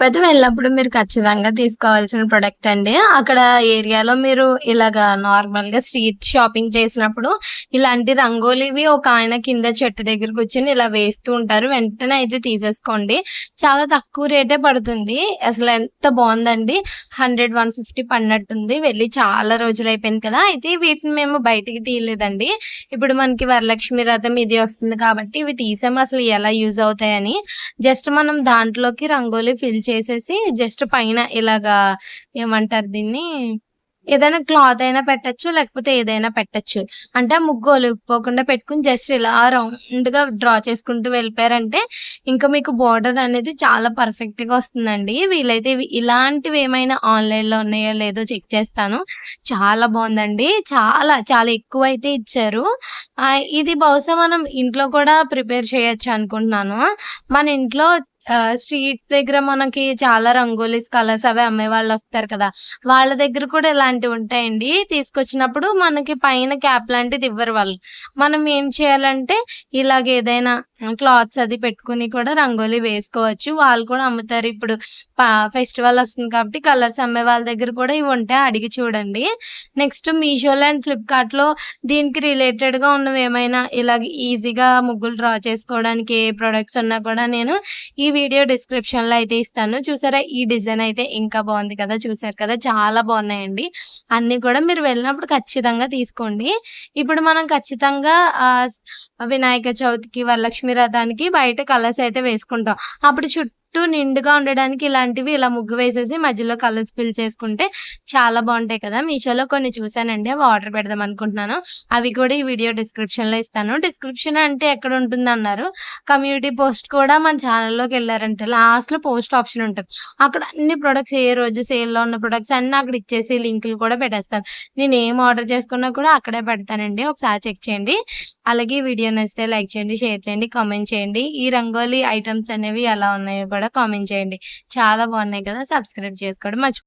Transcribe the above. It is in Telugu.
తిరుపతి వెళ్ళినప్పుడు మీరు ఖచ్చితంగా తీసుకోవాల్సిన ప్రొడక్ట్ అండి. అక్కడ ఏరియాలో మీరు ఇలాగా నార్మల్‌గా స్ట్రీట్ షాపింగ్ చేసినప్పుడు ఇలాంటి రంగోలీవి ఒక ఆయన కింద చెట్టు దగ్గర కూర్చొని ఇలా వేస్తూ ఉంటారు. వెంటనే అయితే తీసేసుకోండి. చాలా తక్కువ రేటే పడుతుంది. అసలెంత బావుందండి. 100, 150 పడినట్టుంది. వెళ్ళి చాలా రోజులైపోయింది కదా! అయితే వీటిని మేము బయటికి తీయలేదండి. ఇప్పుడు మనకి వరలక్ష్మి వ్రతం ఇది వస్తుంది కాబట్టి ఇవి తీసాము అసలు ఎలా యూజ్ అవుతాయని. జస్ట్ మనం దాంట్లోకి రంగోలి ఫిల్ చేసేసి జస్ట్ పైన ఇలాగా ఏమంటారు దీన్ని? ఏదైనా క్లాత్ అయినా పెట్టొచ్చు. లేకపోతే ఏదైనా పెట్టొచ్చు. అంటే ఆ ముగ్గు ఒలిగిపోకుండా పెట్టుకొని జస్ట్ ఇలా రౌండ్‌గా డ్రా చేసుకుంటూ వెళ్ళిపోయారంటే ఇంకా మీకు బోర్డర్ అనేది చాలా పర్ఫెక్ట్‌గా వస్తుందండి. వీలైతే ఇలాంటివేమైనా ఆన్‌లైన్‌లో ఉన్నాయో లేదో చెక్ చేస్తాను. చాలా బావుందండి. చాలా చాలా ఎక్కువైతే ఇచ్చారు. ఇది బహుశా మనం ఇంట్లో కూడా ప్రిపేర్ చేయొచ్చు అనుకుంటున్నాను. మన ఇంట్లో స్ట్రీట్ దగ్గర మనకి చాలా రంగోలీస్, కలర్స్ అవి అమ్మేవాళ్ళొస్తారు కదా! వాళ్ళ దగ్గర కూడా ఇలాంటివుంటాయండి. తీసుకొచ్చినప్పుడు మనకి పైన క్యాప్ లాంటిది ఇవ్వరు వాళ్ళు. మనం ఏం చేయాలంటే ఇలాగ ఏదైనా క్లాత్స్ అది పెట్టుకొని కూడా రంగోలీ వేసుకోవచ్చు. వాళ్ళు కూడా అమ్ముతారు. ఇప్పుడు ఫెస్టివల్ వస్తుంది కాబట్టి కలర్స్ అమ్మే వాళ్ళ దగ్గర కూడా ఇవుంటాయి అడిగి చూడండి. నెక్స్ట్ మీషోలో అండ్ ఫ్లిప్‌కార్ట్‌లో దీనికి రిలేటెడ్‌గా ఉన్నవేమైనా ఇలాగ ఈజీగా ముగ్గులు డ్రా చేసుకోవడానికి ఏ ప్రొడక్ట్స్ ఉన్నా కూడా నేను ఈ వీడియో డిస్క్రిప్షన్‌లో అయితే ఇస్తాను. చూసారా? ఈ డిజైన్ అయితే ఇంకా బావుంది కదా! చూసారు కదా! చాలా బావున్నాయండి. అన్నీ కూడా మీరు వెళ్ళినప్పుడు ఖచ్చితంగా తీసుకోండి. ఇప్పుడు మనం ఖచ్చితంగా వినాయక చవితికి, వరలక్ష్మి వ్రతానికి బయట కలర్స్ అయితే వేసుకుంటాం. అప్పుడు చుట్టూ నిండుగా ఉండడానికి ఇలాంటివి ఇలా ముగ్గు వేసేసి మధ్యలో కలర్స్ ఫిల్ చేసుకుంటే చాలా బావుంటాయి కదా! మీషోలో కొన్ని చూసానండి. అవి ఆర్డర్ పెడదాం అనుకుంటున్నాను. అవి కూడా ఈ వీడియో డిస్క్రిప్షన్‌లో ఇస్తాను. డిస్క్రిప్షన్ అంటే ఎక్కడుంటుందన్నారు? కమ్యూనిటీ పోస్ట్ కూడా మన ఛానల్‌లోకెళ్లారంటే లాస్ట్‌లో పోస్ట్ ఆప్షన్ ఉంటది. అక్కడ అన్ని ప్రొడక్ట్స్ ఏ రోజు సేల్‌లో ఉన్న ప్రొడక్ట్స్ అన్నీ అక్కడ ఇచ్చేసి లింకులు కూడా పెట్టేస్తాను. నేనేం ఆర్డర్ చేసుకున్నా కూడా అక్కడే పెడతానండి. ఒకసారి చెక్ చేయండి. అలాగే ఈ వీడియో నచ్చితే లైక్ చేయండి, షేర్ చేయండి, కామెంట్ చేయండి. ఈ రంగోలీ ఐటెమ్స్ అనేవి ఎలా ఉన్నాయో కూడా కామెంట్ చేయండి. చాలా బాగున్నాయి కదా! సబ్స్క్రైబ్ చేసుకోవడం